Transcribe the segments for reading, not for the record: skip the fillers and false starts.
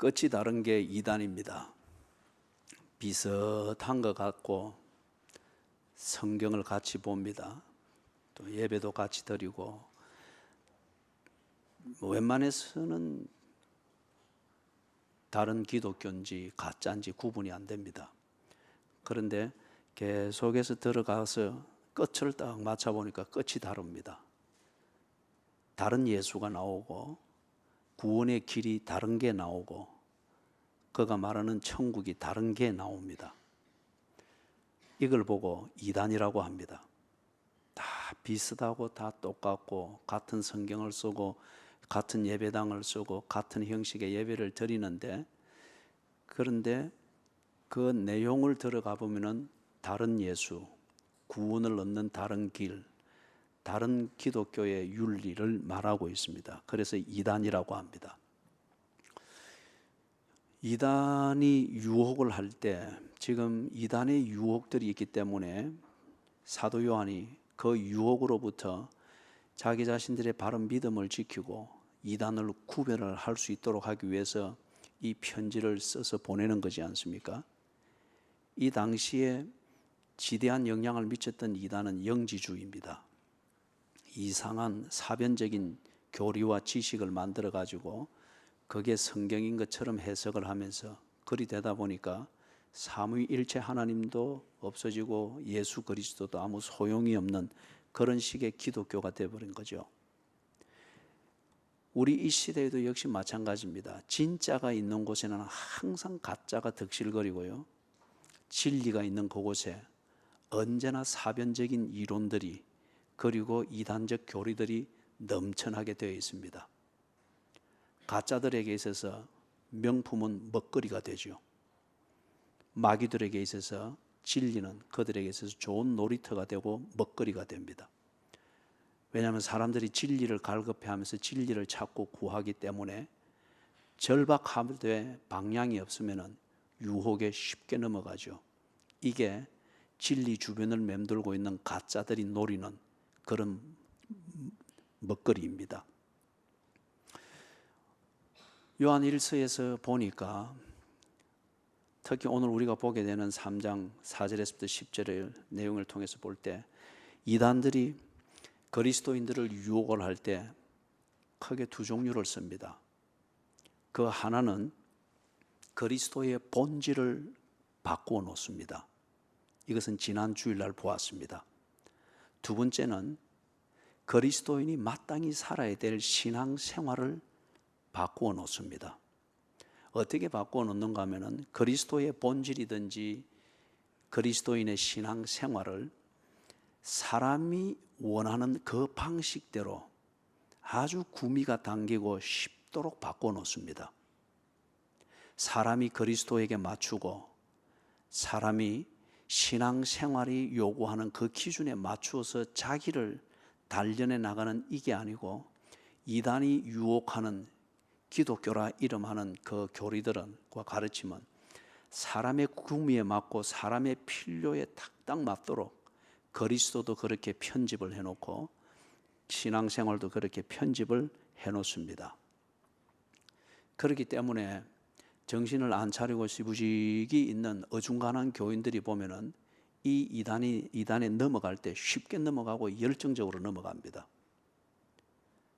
끝이 다른 게 이단입니다. 비슷한 것 같고 성경을 같이 봅니다. 또 예배도 같이 드리고 웬만해서는 다른 기독교인지 가짜인지 구분이 안 됩니다. 그런데 계속해서 들어가서 끝을 딱 맞춰보니까 끝이 다릅니다. 다른 예수가 나오고 구원의 길이 다른 게 나오고 그가 말하는 천국이 다른 게 나옵니다. 이걸 보고 이단이라고 합니다. 다 비슷하고 다 똑같고 같은 성경을 쓰고 같은 예배당을 쓰고 같은 형식의 예배를 드리는데, 그런데 그 내용을 들어가 보면은 다른 예수, 구원을 얻는 다른 길, 다른 기독교의 윤리를 말하고 있습니다. 그래서 이단이라고 합니다. 이단이 유혹을 할 때, 지금 이단의 유혹들이 있기 때문에 사도 요한이 그 유혹으로부터 자기 자신들의 바른 믿음을 지키고 이단을 구별을 할 수 있도록 하기 위해서 이 편지를 써서 보내는 거지 않습니까? 이 당시에 지대한 영향을 미쳤던 이단은 영지주의입니다. 이상한 사변적인 교리와 지식을 만들어 가지고 그게 성경인 것처럼 해석을 하면서 그리 되다 보니까 삼위일체 하나님도 없어지고 예수 그리스도도 아무 소용이 없는 그런 식의 기독교가 되어버린 거죠. 우리 이 시대에도 역시 마찬가지입니다. 진짜가 있는 곳에는 항상 가짜가 득실거리고요, 진리가 있는 그곳에 언제나 사변적인 이론들이 그리고 이단적 교리들이 넘쳐나게 되어 있습니다. 가짜들에게 있어서 명품은 먹거리가 되죠. 마귀들에게 있어서 진리는 그들에게 있어서 좋은 놀이터가 되고 먹거리가 됩니다. 왜냐하면 사람들이 진리를 갈급해하면서 진리를 찾고 구하기 때문에 절박하되 방향이 없으면 유혹에 쉽게 넘어가죠. 이게 진리 주변을 맴돌고 있는 가짜들이 노리는 그런 먹거리입니다. 요한 1서에서 보니까 특히 오늘 우리가 보게 되는 3장 4절에서부터 10절의 내용을 통해서 볼 때 이단들이 그리스도인들을 유혹을 할 때 크게 두 종류를 씁니다. 그 하나는 그리스도의 본질을 바꾸어 놓습니다. 이것은 지난 주일날 보았습니다. 두 번째는 그리스도인이 마땅히 살아야 될 신앙생활을 바꾸어 놓습니다. 어떻게 바꾸어 놓는가 하면 그리스도의 본질이든지 그리스도인의 신앙생활을 사람이 원하는 그 방식대로 아주 구미가 당기고 쉽도록 바꿔 놓습니다. 사람이 그리스도에게 맞추고 사람이 신앙생활이 요구하는 그 기준에 맞추어서 자기를 단련해 나가는 이게 아니고, 이단이 유혹하는 기독교라 이름하는 그 교리들과 가르침은 사람의 구미에 맞고 사람의 필요에 탁딱 맞도록 그리스도도 그렇게 편집을 해놓고 신앙생활도 그렇게 편집을 해놓습니다. 그렇기 때문에 정신을 안 차리고 시부직이 있는 어중간한 교인들이 보면은 이 이단에 넘어갈 때 쉽게 넘어가고 열정적으로 넘어갑니다.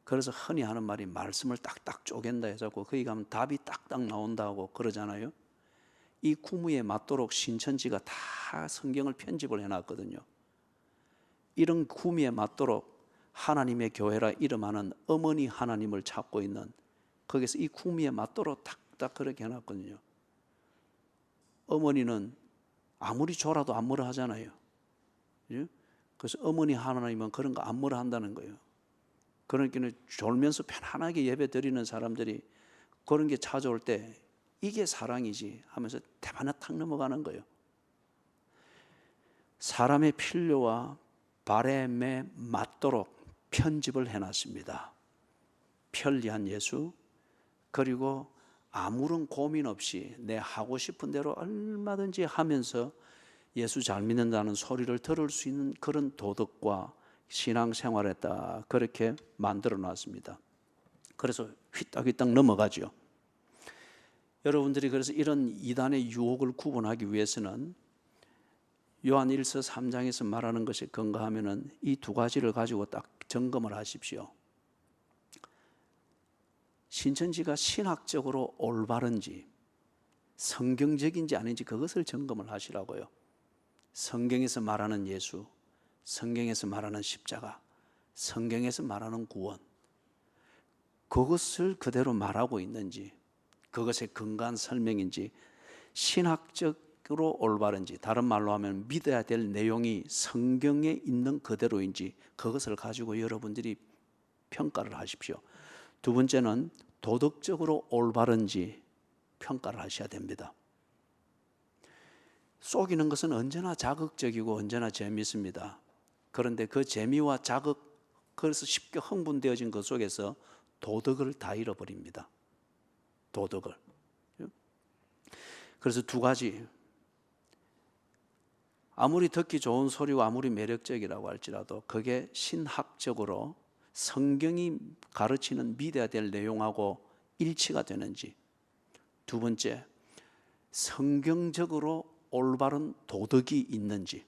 그래서 흔히 하는 말이 말씀을 딱딱 쪼갠다 해서 거기 가면 답이 딱딱 나온다고 그러잖아요. 이 구무에 맞도록 신천지가 다 성경을 편집을 해놨거든요. 이런 구미에 맞도록 하나님의 교회라 이름하는 어머니 하나님을 찾고 있는, 거기서 이 구미에 맞도록 탁탁 그렇게 해놨거든요. 어머니는 아무리 졸아도 안 뭐라 하잖아요. 그래서 어머니 하나님은 그런 거 안 뭐라 한다는 거예요. 그러니까 졸면서 편안하게 예배 드리는 사람들이 그런 게 찾아올 때 이게 사랑이지 하면서 대바나 탁 넘어가는 거예요. 사람의 필요와 바램에 맞도록 편집을 해놨습니다. 편리한 예수, 그리고 아무런 고민 없이 내 하고 싶은 대로 얼마든지 하면서 예수 잘 믿는다는 소리를 들을 수 있는 그런 도덕과 신앙생활에 딱 그렇게 만들어 놨습니다. 그래서 휘딱휘딱 넘어가죠. 여러분들이 그래서 이런 이단의 유혹을 구분하기 위해서는 요한 1서 3장에서 말하는 것에 근거하면은 이 두 가지를 가지고 딱 점검을 하십시오. 신천지가 신학적으로 올바른지 성경적인지 아닌지 그것을 점검을 하시라고요. 성경에서 말하는 예수, 성경에서 말하는 십자가, 성경에서 말하는 구원, 그것을 그대로 말하고 있는지, 그것의 근거한 설명인지, 신학적으로 올바른지, 다른 말로 하면 믿어야 될 내용이 성경에 있는 그대로인지 그것을 가지고 여러분들이 평가를 하십시오. 두 번째는 도덕적으로 올바른지 평가를 하셔야 됩니다. 속이는 것은 언제나 자극적이고 언제나 재미있습니다. 그런데 그 재미와 자극, 그래서 쉽게 흥분되어진 것 속에서 도덕을 다 잃어버립니다. 도덕을. 그래서 두 가지, 아무리 듣기 좋은 소리와 아무리 매력적이라고 할지라도 그게 신학적으로 성경이 가르치는 믿어야 될 내용하고 일치가 되는지, 두 번째, 성경적으로 올바른 도덕이 있는지,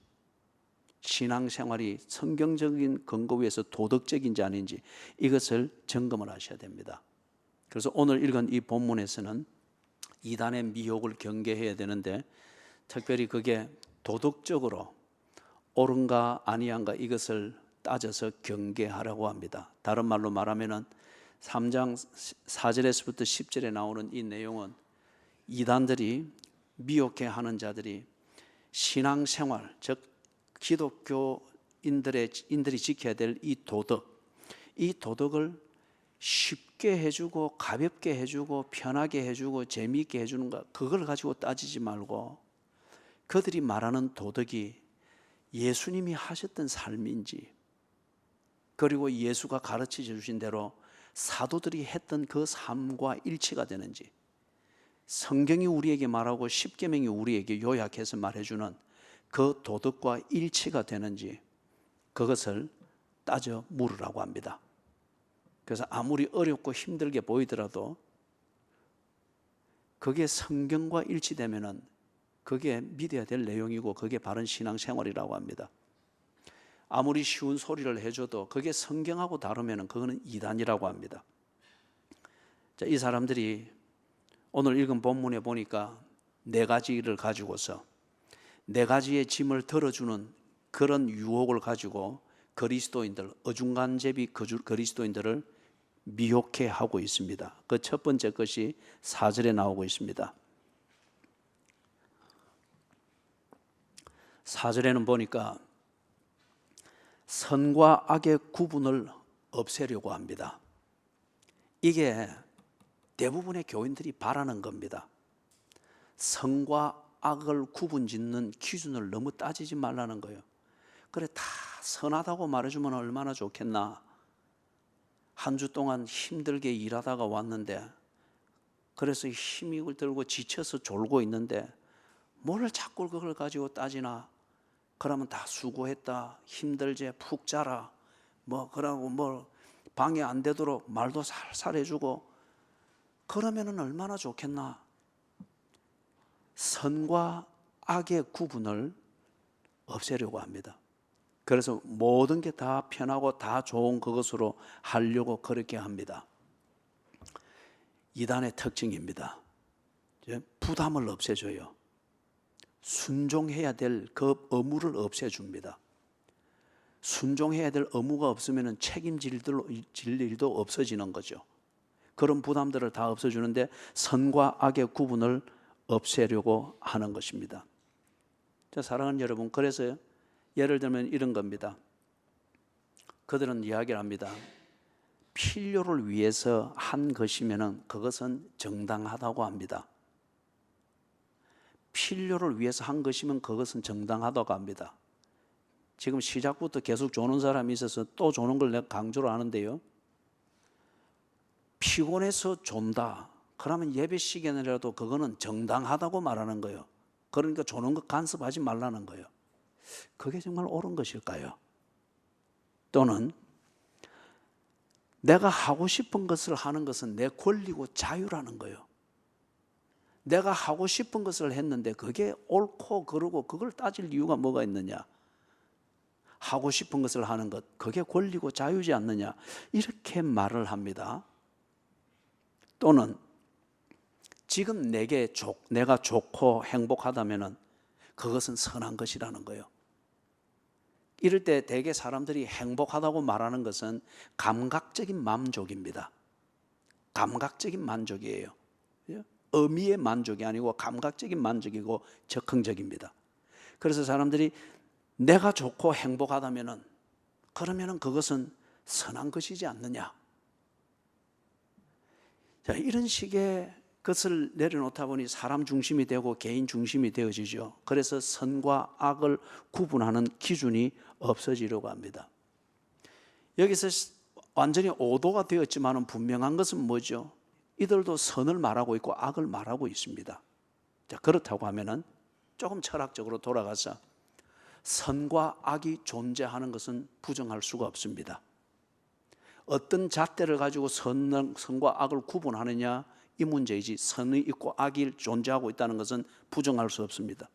신앙생활이 성경적인 근거 위에서 도덕적인지 아닌지 이것을 점검을 하셔야 됩니다. 그래서 오늘 읽은 이 본문에서는 이단의 미혹을 경계해야 되는데, 특별히 그게 도덕적으로 옳은가 아니한가 이것을 따져서 경계하라고 합니다. 다른 말로 말하면은 3장 4절에서부터 10절에 나오는 이 내용은 이단들이, 미혹해하는 자들이 신앙생활, 즉 기독교인들이 지켜야 될 이 도덕을 쉽게 해주고 가볍게 해주고 편하게 해주고 재미있게 해주는 것, 그걸 가지고 따지지 말고 그들이 말하는 도덕이 예수님이 하셨던 삶인지, 그리고 예수가 가르쳐 주신 대로 사도들이 했던 그 삶과 일치가 되는지, 성경이 우리에게 말하고 십계명이 우리에게 요약해서 말해주는 그 도덕과 일치가 되는지 그것을 따져 물으라고 합니다. 그래서 아무리 어렵고 힘들게 보이더라도 그게 성경과 일치되면은 그게 믿어야 될 내용이고 그게 바른 신앙생활이라고 합니다. 아무리 쉬운 소리를 해줘도 그게 성경하고 다르면은 그거는 이단이라고 합니다. 자, 이 사람들이 오늘 읽은 본문에 보니까 네 가지를 가지고서 네 가지의 짐을 들어주는 그런 유혹을 가지고 그리스도인들, 어중간제비 그리스도인들을 미혹해 하고 있습니다. 그 첫 번째 것이 4절에 나오고 있습니다. 4절에는 보니까 선과 악의 구분을 없애려고 합니다. 이게 대부분의 교인들이 바라는 겁니다. 선과 악을 구분짓는 기준을 너무 따지지 말라는 거예요. 그래, 다 선하다고 말해주면 얼마나 좋겠나. 한 주 동안 힘들게 일하다가 왔는데, 그래서 힘이 들고 지쳐서 졸고 있는데 뭘 자꾸 그걸 가지고 따지나. 그러면 다 수고했다, 힘들지, 푹 자라, 그러고 방해 안 되도록 말도 살살 해주고 그러면은 얼마나 좋겠나. 선과 악의 구분을 없애려고 합니다. 그래서 모든 게 다 편하고 다 좋은 그것으로 하려고 그렇게 합니다. 이단의 특징입니다. 부담을 없애줘요. 순종해야 될 그 의무를 없애줍니다. 순종해야 될 의무가 없으면 책임질 일도 없어지는 거죠. 그런 부담들을 다 없애주는데 선과 악의 구분을 없애려고 하는 것입니다. 자, 사랑하는 여러분, 그래서 예를 들면 이런 겁니다. 그들은 이야기를 합니다. 필요를 위해서 한 것이면 그것은 정당하다고 합니다. 필요를 위해서 한 것이면 그것은 정당하다고 합니다. 지금 시작부터 계속 조는 사람이 있어서 또 조는 걸 내가 강조를 하는데요. 피곤해서 존다. 그러면 예배 시간이라도 그거는 정당하다고 말하는 거예요. 그러니까 조는 거 간섭하지 말라는 거예요. 그게 정말 옳은 것일까요? 또는 내가 하고 싶은 것을 하는 것은 내 권리고 자유라는 거예요. 내가 하고 싶은 것을 했는데 그게 옳고 그르고 그걸 따질 이유가 뭐가 있느냐? 하고 싶은 것을 하는 것, 그게 권리고 자유지 않느냐? 이렇게 말을 합니다. 또는 지금 내가 좋고 행복하다면은 그것은 선한 것이라는 거예요. 이럴 때 대개 사람들이 행복하다고 말하는 것은 감각적인 만족입니다. 감각적인 만족이에요. 의미의 만족이 아니고 감각적인 만족이고 적응적입니다. 그래서 사람들이 내가 좋고 행복하다면은 그러면은 그것은 선한 것이지 않느냐. 자, 이런 식의 것을 내려놓다 보니 사람 중심이 되고 개인 중심이 되어지죠. 그래서 선과 악을 구분하는 기준이 없어지려고 합니다. 여기서 완전히 오도가 되었지만 분명한 것은 뭐죠? 이들도 선을 말하고 있고 악을 말하고 있습니다. 자, 그렇다고 하면은 조금 철학적으로 돌아가서 선과 악이 존재하는 것은 부정할 수가 없습니다. 어떤 잣대를 가지고 선과 악을 구분하느냐 이 문제이지, 선이 있고 악이 존재하고 있다는 것은 부정할 수 없습니다.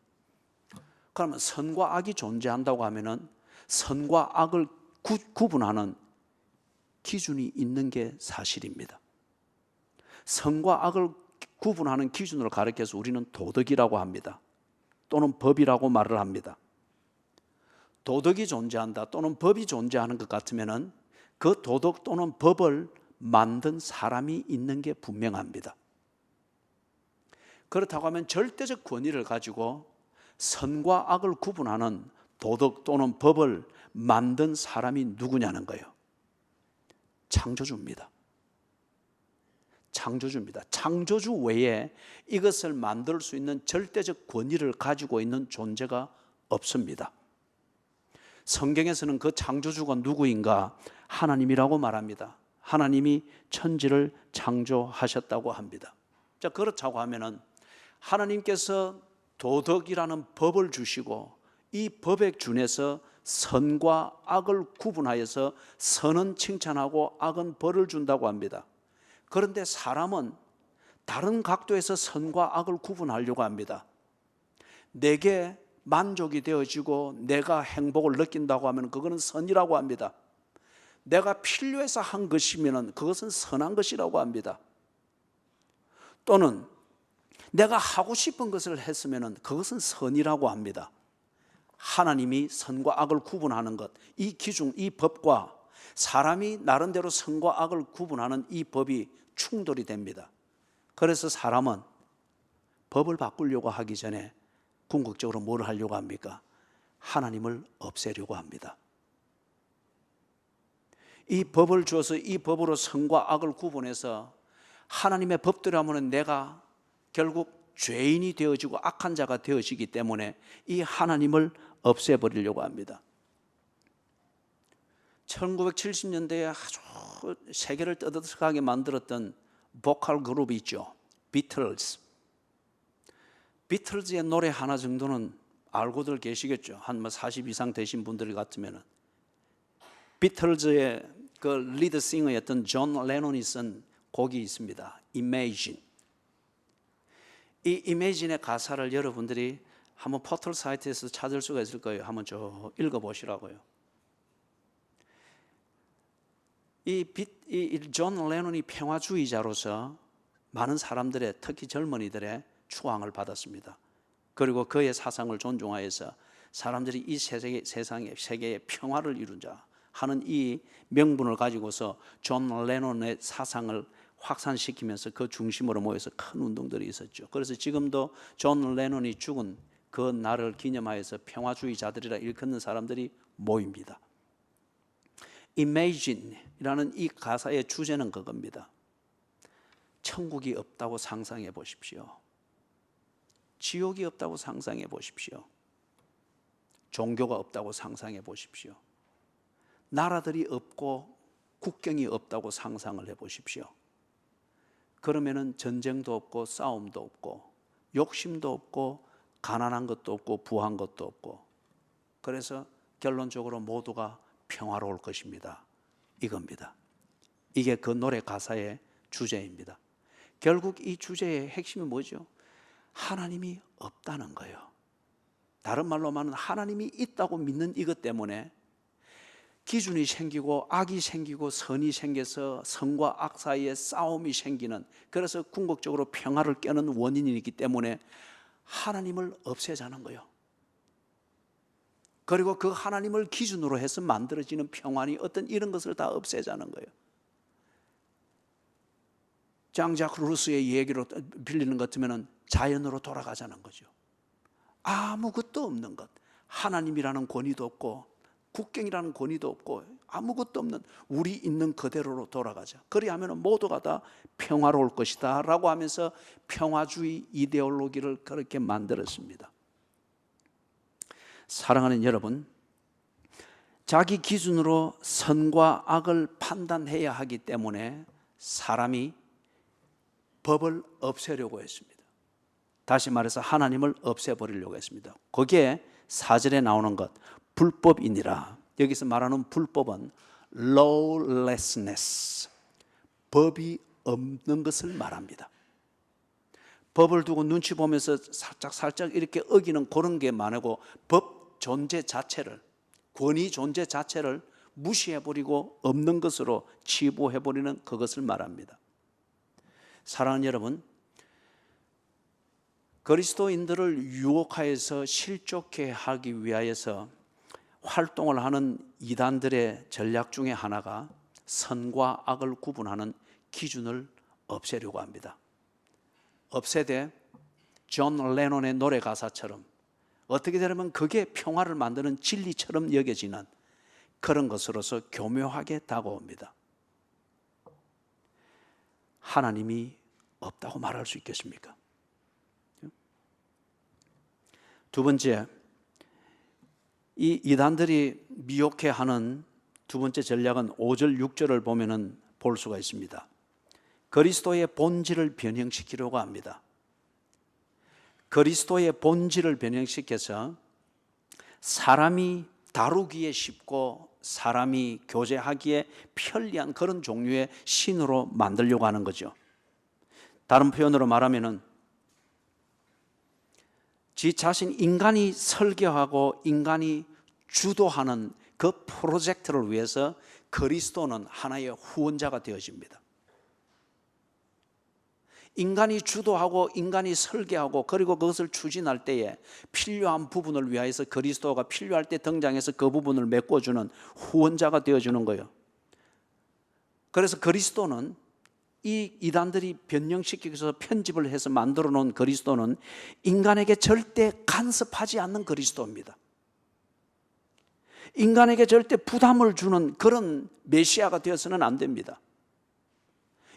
그러면 선과 악이 존재한다고 하면은 선과 악을 구분하는 기준이 있는 게 사실입니다. 선과 악을 구분하는 기준을 가리켜서 우리는 도덕이라고 합니다. 또는 법이라고 말을 합니다. 도덕이 존재한다 또는 법이 존재하는 것 같으면은 그 도덕 또는 법을 만든 사람이 있는 게 분명합니다. 그렇다고 하면 절대적 권위를 가지고 선과 악을 구분하는 도덕 또는 법을 만든 사람이 누구냐는 거예요. 창조주입니다. 창조주입니다. 창조주 외에 이것을 만들 수 있는 절대적 권위를 가지고 있는 존재가 없습니다. 성경에서는 그 창조주가 누구인가? 하나님이라고 말합니다. 하나님이 천지를 창조하셨다고 합니다. 자, 그렇다고 하면은 하나님께서 도덕이라는 법을 주시고 이 법에 준해서 선과 악을 구분하여서 선은 칭찬하고 악은 벌을 준다고 합니다. 그런데 사람은 다른 각도에서 선과 악을 구분하려고 합니다. 내게 만족이 되어지고 내가 행복을 느낀다고 하면 그거는 선이라고 합니다. 내가 필요해서 한 것이면 그것은 선한 것이라고 합니다. 또는 내가 하고 싶은 것을 했으면 그것은 선이라고 합니다. 하나님이 선과 악을 구분하는 것, 이 기준, 이 법과 사람이 나름대로 선과 악을 구분하는 이 법이 충돌이 됩니다. 그래서 사람은 법을 바꾸려고 하기 전에 궁극적으로 뭘 하려고 합니까? 하나님을 없애려고 합니다. 이 법을 주어서 이 법으로 선과 악을 구분해서 하나님의 법대로 하면 내가 결국 죄인이 되어지고 악한 자가 되어지기 때문에 이 하나님을 없애버리려고 합니다. 1970년대에 아주 세계를 떠들썩하게 만들었던 보컬 그룹이 있죠. 비틀즈. 비틀즈의 노래 하나 정도는 알고들 계시겠죠. 한 40 이상 되신 분들 같으면은. 비틀즈의 그 리드 싱어였던 존 레논이 쓴 곡이 있습니다. Imagine. 이 Imagine의 가사를 여러분들이 한번 포털 사이트에서 찾을 수가 있을 거예요. 한번 좀 읽어보시라고요. 존 레논이 평화주의자로서 많은 사람들의, 특히 젊은이들의 추앙을 받았습니다. 그리고 그의 사상을 존중하여서 사람들이 이 세계의 평화를 이루자 하는 이 명분을 가지고서 존 레논의 사상을 확산시키면서 그 중심으로 모여서 큰 운동들이 있었죠. 그래서 지금도 존 레논이 죽은 그 날을 기념하여서 평화주의자들이라 일컫는 사람들이 모입니다. Imagine이라는 이 가사의 주제는 그겁니다. 천국이 없다고 상상해 보십시오. 지옥이 없다고 상상해 보십시오. 종교가 없다고 상상해 보십시오. 나라들이 없고 국경이 없다고 상상을 해 보십시오. 그러면은 전쟁도 없고 싸움도 없고 욕심도 없고 가난한 것도 없고 부한 것도 없고, 그래서 결론적으로 모두가 평화로울 것입니다. 이겁니다. 이게 그 노래 가사의 주제입니다. 결국 이 주제의 핵심이 뭐죠? 하나님이 없다는 거예요. 다른 말로 말하면 하나님이 있다고 믿는 이것 때문에 기준이 생기고 악이 생기고 선이 생겨서 선과 악 사이에 싸움이 생기는, 그래서 궁극적으로 평화를 깨는 원인이기 때문에 하나님을 없애자는 거예요. 그리고 그 하나님을 기준으로 해서 만들어지는 평안이 어떤 이런 것을 다 없애자는 거예요. 장작 루스의 얘기로 빌리는 것 같으면 자연으로 돌아가자는 거죠. 아무것도 없는 것, 하나님이라는 권위도 없고 국경이라는 권위도 없고 아무것도 없는 우리 있는 그대로로 돌아가자. 그리하면 모두가 다 평화로울 것이다 라고 하면서 평화주의 이데올로기를 그렇게 만들었습니다. 사랑하는 여러분, 자기 기준으로 선과 악을 판단해야 하기 때문에 사람이 법을 없애려고 했습니다. 다시 말해서 하나님을 없애버리려고 했습니다. 거기에 4절에 나오는 것, 불법이니라. 여기서 말하는 불법은 lawlessness, 법이 없는 것을 말합니다. 법을 두고 눈치 보면서 살짝 이렇게 어기는 그런 게 많고, 법 존재 자체를, 권위 존재 자체를 무시해버리고 없는 것으로 치부해버리는 그것을 말합니다. 사랑하는 여러분, 그리스도인들을 유혹하여서 실족해 하기 위하여서 활동을 하는 이단들의 전략 중에 하나가 선과 악을 구분하는 기준을 없애려고 합니다. 없애되 존 레논의 노래 가사처럼 어떻게 되면 그게 평화를 만드는 진리처럼 여겨지는 그런 것으로서 교묘하게 다가옵니다. 하나님이 없다고 말할 수 있겠습니까? 두 번째, 이 이단들이 미혹해하는 두 번째 전략은 5절, 6절을 보면은 볼 수가 있습니다. 그리스도의 본질을 변형시키려고 합니다. 그리스도의 본질을 변형시켜서 사람이 다루기에 쉽고 사람이 교제하기에 편리한 그런 종류의 신으로 만들려고 하는 거죠. 다른 표현으로 말하면은 지 자신 인간이 설계하고 인간이 주도하는 그 프로젝트를 위해서 그리스도는 하나의 후원자가 되어집니다. 인간이 주도하고 인간이 설계하고 그리고 그것을 추진할 때에 필요한 부분을 위하여서 그리스도가 필요할 때 등장해서 그 부분을 메꿔주는 후원자가 되어주는 거예요. 그래서 그리스도는 이 이단들이 변형시키면서 편집을 해서 만들어 놓은 그리스도는 인간에게 절대 간섭하지 않는 그리스도입니다. 인간에게 절대 부담을 주는 그런 메시아가 되어서는 안 됩니다.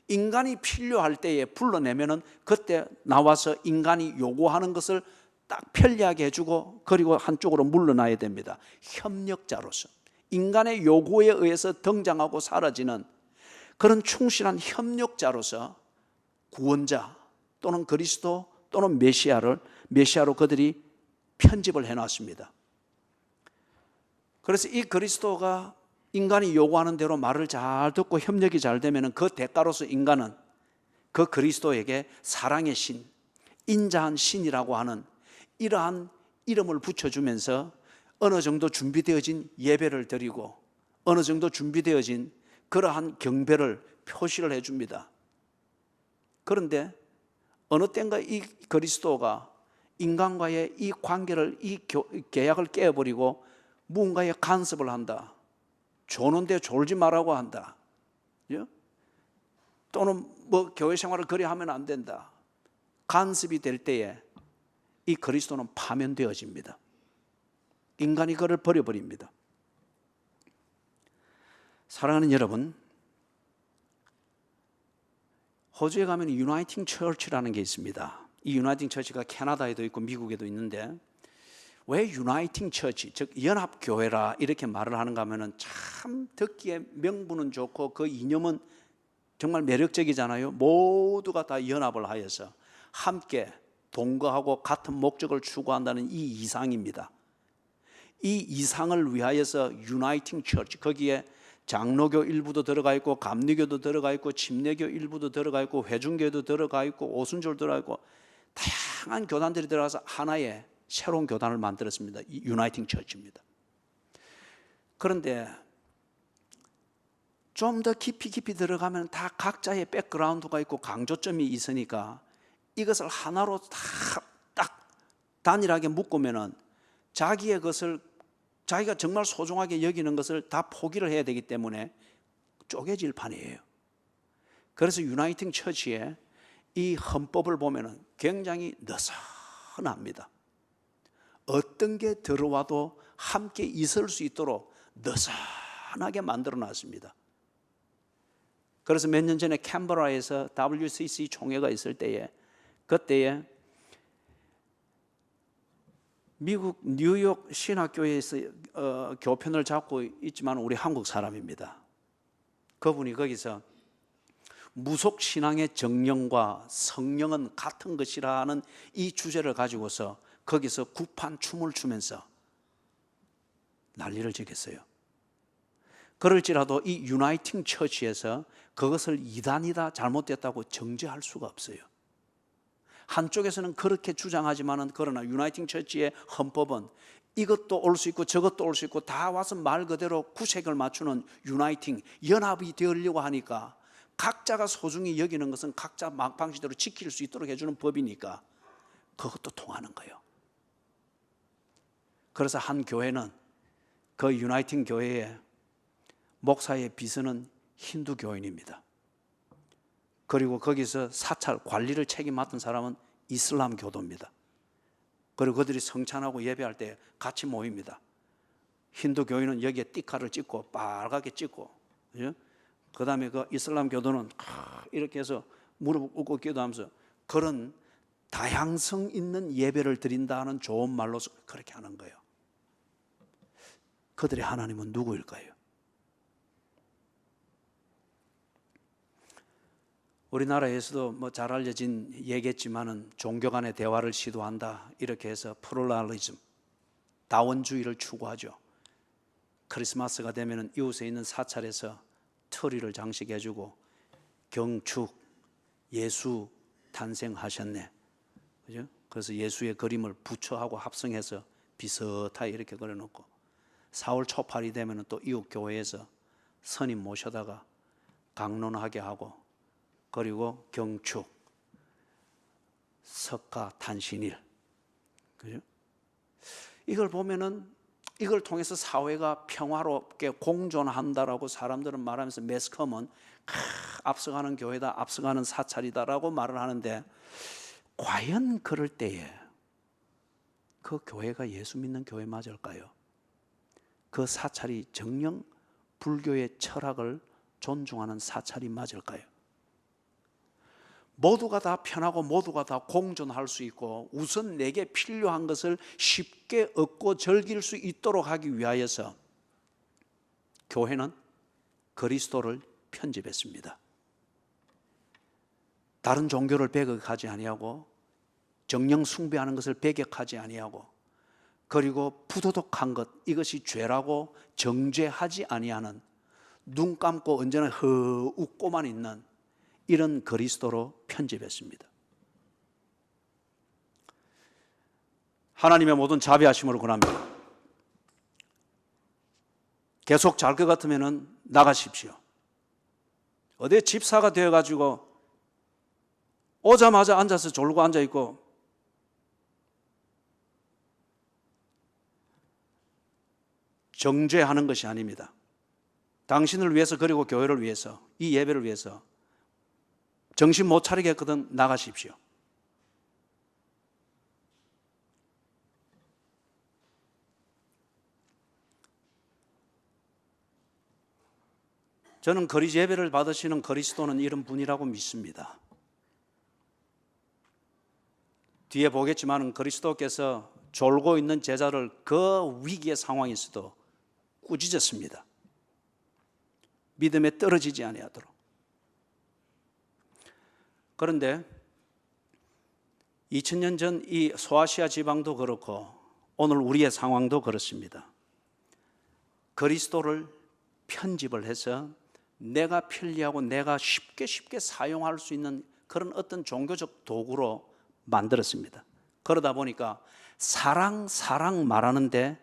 인간이 필요할 때에 불러내면은 그때 나와서 인간이 요구하는 것을 딱 편리하게 해주고 그리고 한쪽으로 물러나야 됩니다. 협력자로서 인간의 요구에 의해서 등장하고 사라지는 그런 충실한 협력자로서 구원자 또는 그리스도 또는 메시아로 그들이 편집을 해놨습니다. 그래서 이 그리스도가 인간이 요구하는 대로 말을 잘 듣고 협력이 잘 되면 그 대가로서 인간은 그 그리스도에게 사랑의 신, 인자한 신이라고 하는 이러한 이름을 붙여주면서 어느 정도 준비되어진 예배를 드리고 어느 정도 준비되어진 그러한 경배를 표시를 해줍니다. 그런데 어느 때인가 이 그리스도가 인간과의 이 관계를, 이 계약을 깨버리고 무언가에 간섭을 한다. 조는데 졸지 말라고 한다. 또는 뭐 교회 생활을 그리 하면 안 된다. 간섭이 될 때에 이 그리스도는 파면되어집니다. 인간이 그를 버려버립니다. 사랑하는 여러분, 호주에 가면 유나이팅 처치라는 게 있습니다. 이 유나이팅 처치가 캐나다에도 있고 미국에도 있는데 왜 유나이팅 처치, 즉 연합교회라 이렇게 말을 하는가 하면은 참 듣기에 명분은 좋고 그 이념은 정말 매력적이잖아요. 모두가 다 연합을 하여서 함께 동거하고 같은 목적을 추구한다는 이 이상입니다. 이 이상을 위하여서 유나이팅 처치, 거기에 장로교 일부도 들어가 있고 감리교도 들어가 있고 침례교 일부도 들어가 있고 회중교도 들어가 있고 오순절 들어가 있고 다양한 교단들이 들어가서 하나의 새로운 교단을 만들었습니다. 이 유나이팅 처치입니다. 그런데 좀 더 깊이 들어가면 다 각자의 백그라운드가 있고 강조점이 있으니까 이것을 하나로 딱 단일하게 묶으면은 자기의 것을, 자기가 정말 소중하게 여기는 것을 다 포기를 해야 되기 때문에 쪼개질 판이에요. 그래서 유나이팅 처치의 이 헌법을 보면은 굉장히 느슨합니다. 어떤 게 들어와도 함께 있을 수 있도록 느슨하게 만들어 놨습니다. 그래서 몇 년 전에 캔버라에서 WCC 총회가 있을 때에, 그때에 미국 뉴욕 신학교에서 교편을 잡고 있지만 우리 한국 사람입니다. 그분이 거기서 무속신앙의 정령과 성령은 같은 것이라는 이 주제를 가지고서 거기서 구판 춤을 추면서 난리를 지겠어요. 그럴지라도 이 유나이팅 처치에서 그것을 이단이다, 잘못됐다고 정죄할 수가 없어요. 한쪽에서는 그렇게 주장하지만은, 그러나 유나이팅 처치의 헌법은 이것도 올 수 있고 저것도 올 수 있고 다 와서 말 그대로 구색을 맞추는 유나이팅, 연합이 되려고 하니까 각자가 소중히 여기는 것은 각자 방식대로 지킬 수 있도록 해주는 법이니까 그것도 통하는 거예요. 그래서 한 교회는 그 유나이팅 교회의 목사의 비서는 힌두 교인입니다. 그리고 거기서 사찰 관리를 책임 맡은 사람은 이슬람 교도입니다. 그리고 그들이 성찬하고 예배할 때 같이 모입니다. 힌두 교인은 여기에 띠카를 찍고 빨갛게 찍고, 그 다음에 그 이슬람 교도는 이렇게 해서 무릎 꿇고 기도하면서 그런 다양성 있는 예배를 드린다는 좋은 말로서 그렇게 하는 거예요. 그들의 하나님은 누구일까요? 우리나라에서도 뭐 잘 알려진 얘기겠지만은 종교 간의 대화를 시도한다, 이렇게 해서 플루럴리즘, 다원주의를 추구하죠. 크리스마스가 되면은 이웃에 있는 사찰에서 트리를 장식해주고 경축, 예수 탄생하셨네, 그죠? 그래서 예수의 그림을 부처하고 합성해서 비슷하게 이렇게 그려놓고, 4월 초팔이 되면은 또 이웃 교회에서 스님 모셔다가 강론하게 하고, 그리고 경축, 석가 탄신일, 그죠? 이걸 보면은 이걸 통해서 사회가 평화롭게 공존한다라고 사람들은 말하면서, 매스컴은 앞서가는 교회다, 앞서가는 사찰이다라고 말을 하는데, 과연 그럴 때에 그 교회가 예수 믿는 교회 맞을까요? 그 사찰이 정녕 불교의 철학을 존중하는 사찰이 맞을까요? 모두가 다 편하고 모두가 다 공존할 수 있고 우선 내게 필요한 것을 쉽게 얻고 즐길 수 있도록 하기 위하여서 교회는 그리스도를 편집했습니다. 다른 종교를 배격하지 아니하고 정령 숭배하는 것을 배격하지 아니하고, 그리고 부도덕한 것, 이것이 죄라고 정죄하지 아니하는, 눈 감고 언제나 웃고만 있는 이런 그리스도로 편집했습니다. 하나님의 모든 자비하심으로 권합니다. 계속 잘 것 같으면 나가십시오. 어디 집사가 되어가지고 오자마자 앉아서 졸고 앉아있고, 정죄하는 것이 아닙니다. 당신을 위해서, 그리고 교회를 위해서, 이 예배를 위해서 정신 못 차리겠거든 나가십시오. 저는 예배를 받으시는 그리스도는 이런 분이라고 믿습니다. 뒤에 보겠지만 그리스도께서 졸고 있는 제자를 그 위기의 상황에서도 꾸짖었습니다. 믿음에 떨어지지 아니하도록. 그런데 2000년 전 이 소아시아 지방도 그렇고 오늘 우리의 상황도 그렇습니다. 그리스도를 편집을 해서 내가 편리하고 내가 쉽게 사용할 수 있는 그런 어떤 종교적 도구로 만들었습니다. 그러다 보니까 사랑 말하는데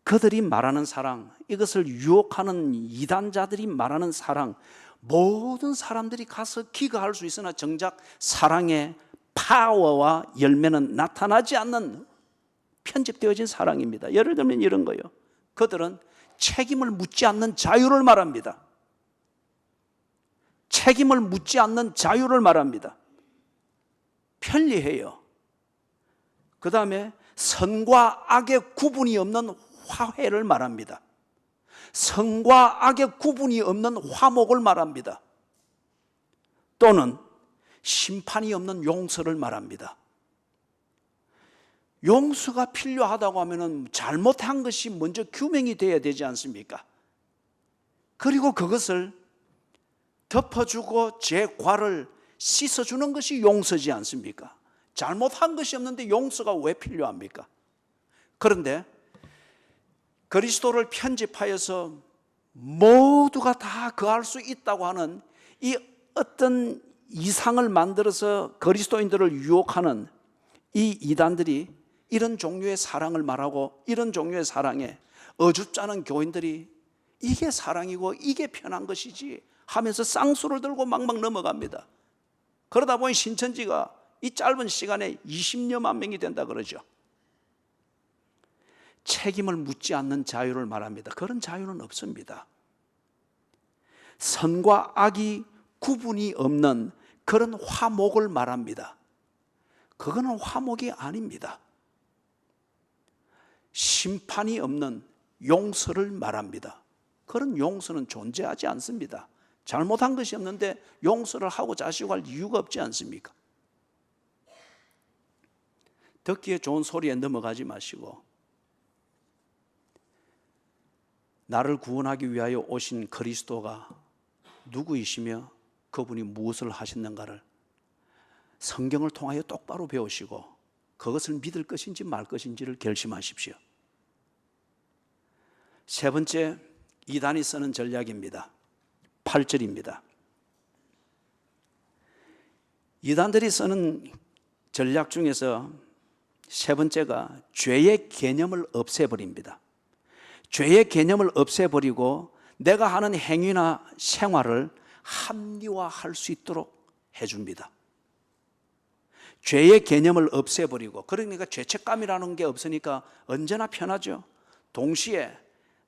그들이 말하는 사랑, 이것을 유혹하는 이단자들이 말하는 사랑, 모든 사람들이 가서 기거할 수 있으나 정작 사랑의 파워와 열매는 나타나지 않는 편집되어진 사랑입니다. 예를 들면 이런 거예요. 그들은 책임을 묻지 않는 자유를 말합니다. 책임을 묻지 않는 자유를 말합니다. 편리해요. 그 다음에 선과 악의 구분이 없는 화해를 말합니다. 선과 악의 구분이 없는 화목을 말합니다. 또는 심판이 없는 용서를 말합니다. 용서가 필요하다고 하면 잘못한 것이 먼저 규명이 돼야 되지 않습니까? 그리고 그것을 덮어주고 죄과를 씻어주는 것이 용서지 않습니까? 잘못한 것이 없는데 용서가 왜 필요합니까? 그런데 그리스도를 편집하여서 모두가 다 거할 수 있다고 하는 이 어떤 이상을 만들어서 그리스도인들을 유혹하는 이 이단들이 이런 종류의 사랑을 말하고 이런 종류의 사랑에 어줍지 않은 교인들이 이게 사랑이고 이게 편한 것이지 하면서 쌍수를 들고 막막 넘어갑니다. 그러다 보니 신천지가 이 짧은 시간에 20여만 명이 된다 그러죠. 책임을 묻지 않는 자유를 말합니다. 그런 자유는 없습니다. 선과 악이 구분이 없는 그런 화목을 말합니다. 그거는 화목이 아닙니다. 심판이 없는 용서를 말합니다. 그런 용서는 존재하지 않습니다. 잘못한 것이 없는데 용서를 하고 자시고 할 이유가 없지 않습니까? 듣기에 좋은 소리에 넘어가지 마시고 나를 구원하기 위하여 오신 그리스도가 누구이시며 그분이 무엇을 하셨는가를 성경을 통하여 똑바로 배우시고 그것을 믿을 것인지 말 것인지를 결심하십시오. 세 번째, 이단이 쓰는 전략입니다. 8절입니다. 이단들이 쓰는 전략 중에서 세 번째가 죄의 개념을 없애버립니다. 죄의 개념을 없애버리고 내가 하는 행위나 생활을 합리화할 수 있도록 해줍니다. 죄의 개념을 없애버리고, 그러니까 죄책감이라는 게 없으니까 언제나 편하죠. 동시에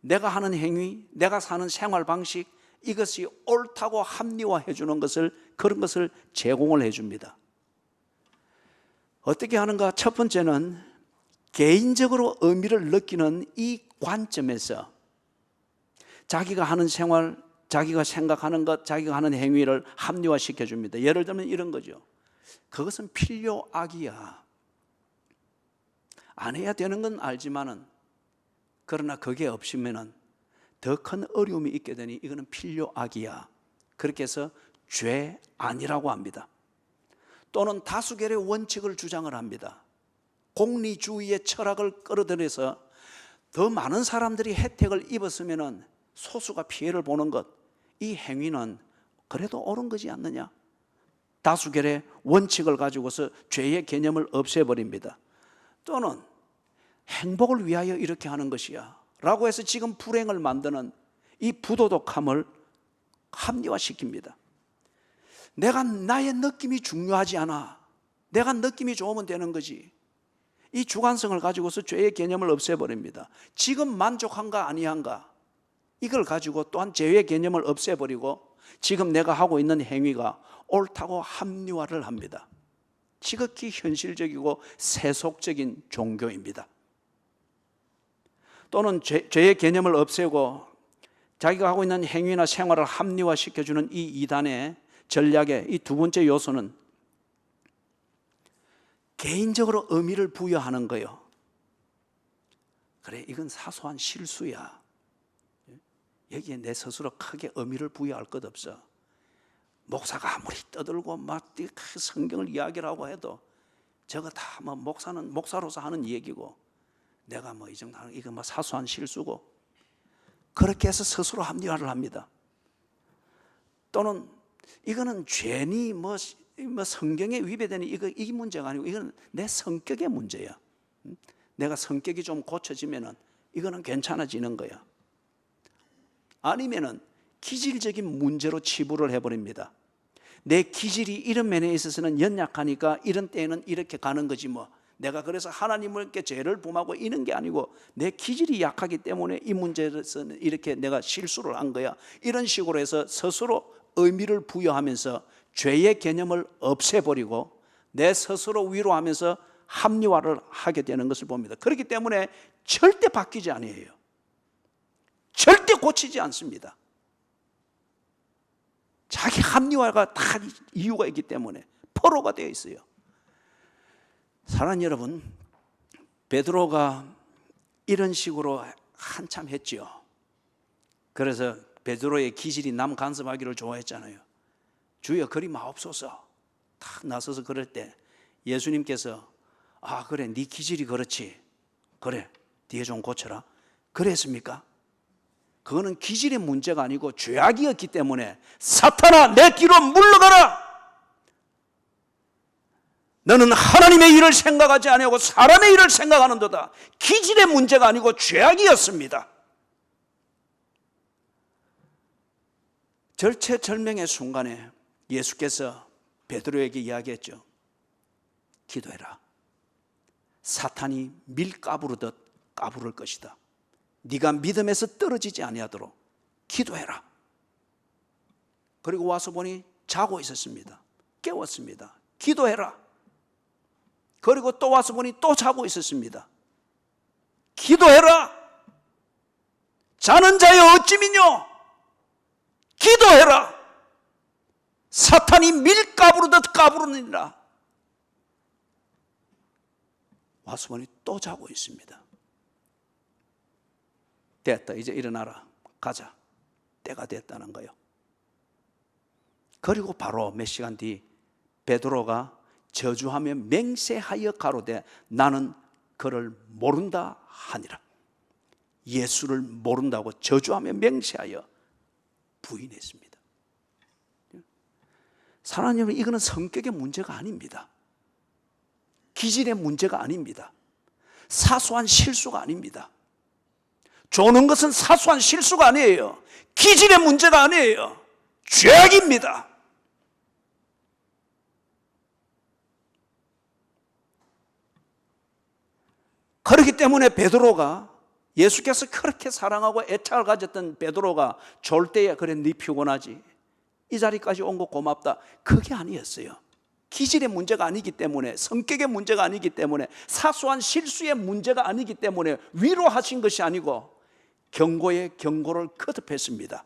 내가 하는 행위, 내가 사는 생활 방식, 이것이 옳다고 합리화해 주는 것을, 그런 것을 제공을 해줍니다. 어떻게 하는가? 첫 번째는 개인적으로 의미를 느끼는 이 관점에서 자기가 하는 생활, 자기가 생각하는 것, 자기가 하는 행위를 합리화시켜 줍니다. 예를 들면 이런 거죠. 그것은 필요악이야. 안 해야 되는 건 알지만은, 그러나 그게 없으면은 더 큰 어려움이 있게 되니 이거는 필요악이야. 그렇게 해서 죄 아니라고 합니다. 또는 다수결의 원칙을 주장을 합니다. 공리주의의 철학을 끌어들여서 더 많은 사람들이 혜택을 입었으면은 소수가 피해를 보는 것, 이 행위는 그래도 옳은 거지 않느냐? 다수결의 원칙을 가지고서 죄의 개념을 없애버립니다. 또는 행복을 위하여 이렇게 하는 것이야 라고 해서 지금 불행을 만드는 이 부도덕함을 합리화시킵니다. 내가 나의 느낌이 중요하지 않아. 내가 느낌이 좋으면 되는 거지. 이 주관성을 가지고서 죄의 개념을 없애버립니다. 지금 만족한가 아니한가, 이걸 가지고 또한 죄의 개념을 없애버리고 지금 내가 하고 있는 행위가 옳다고 합리화를 합니다. 지극히 현실적이고 세속적인 종교입니다. 또는 죄의 개념을 없애고 자기가 하고 있는 행위나 생활을 합리화시켜주는 이 이단의 전략의 이 두 번째 요소는 개인적으로 의미를 부여하는 거예요. 그래, 이건 사소한 실수야. 여기에 내 스스로 크게 의미를 부여할 것 없어. 목사가 아무리 떠들고 막 성경을 이야기라고 해도 저거 다 뭐 목사는 목사로서 하는 얘기고, 내가 뭐 이 정도 하는 이거 뭐 사소한 실수고, 그렇게 해서 스스로 합리화를 합니다. 또는 이거는 죄니 뭐 뭐 성경에 위배되는 이 문제가 아니고 이건 내 성격의 문제야. 내가 성격이 좀 고쳐지면은 이거는 괜찮아지는 거야. 아니면은 기질적인 문제로 치부를 해버립니다. 내 기질이 이런 면에 있어서는 연약하니까 이런 때에는 이렇게 가는 거지 뭐. 내가 그래서 하나님께 죄를 범하고 이런 게 아니고 내 기질이 약하기 때문에 이 문제에서는 이렇게 내가 실수를 한 거야. 이런 식으로 해서 스스로 의미를 부여하면서 죄의 개념을 없애버리고 내 스스로 위로하면서 합리화를 하게 되는 것을 봅니다. 그렇기 때문에 절대 바뀌지 아니에요. 절대 고치지 않습니다. 자기 합리화가 다 이유가 있기 때문에 포로가 되어 있어요. 사랑하는 여러분, 베드로가 이런 식으로 한참 했죠. 그래서 베드로의 기질이 남 간섭하기를 좋아했잖아요. 주여 그리 마옵소서 탁 나서서 그럴 때 예수님께서 그래 네 기질이 그렇지, 그래 뒤에 좀 고쳐라 그랬습니까? 그거는 기질의 문제가 아니고 죄악이었기 때문에 사탄아 내 뒤로 물러가라, 너는 하나님의 일을 생각하지 아니하고 사람의 일을 생각하는도다. 기질의 문제가 아니고 죄악이었습니다. 절체절명의 순간에 예수께서 베드로에게 이야기했죠. 기도해라. 사탄이 밀가부르듯 까부를 것이다. 네가 믿음에서 떨어지지 아니하도록 기도해라. 그리고 와서 보니 자고 있었습니다. 깨웠습니다. 기도해라. 그리고 또 와서 보니 또 자고 있었습니다. 기도해라. 자는 자여 어찌 믿뇨? 기도해라. 사탄이 밀가부르듯 까부르느니라. 와서 보니 또 자고 있습니다. 됐다. 이제 일어나라. 가자. 때가 됐다는 거예요. 그리고 바로 몇 시간 뒤 베드로가 저주하며 맹세하여 가로되 나는 그를 모른다 하니라. 예수를 모른다고 저주하며 맹세하여 부인했습니다. 사랑하는 여러분, 이거는 성격의 문제가 아닙니다. 기질의 문제가 아닙니다. 사소한 실수가 아닙니다. 조는 것은 사소한 실수가 아니에요. 기질의 문제가 아니에요. 죄악입니다. 그렇기 때문에 베드로가, 예수께서 그렇게 사랑하고 애착을 가졌던 베드로가 졸 때에 그래 네 피곤하지, 이 자리까지 온 거 고맙다, 그게 아니었어요. 기질의 문제가 아니기 때문에, 성격의 문제가 아니기 때문에, 사소한 실수의 문제가 아니기 때문에 위로하신 것이 아니고 경고에 경고를 거듭했습니다.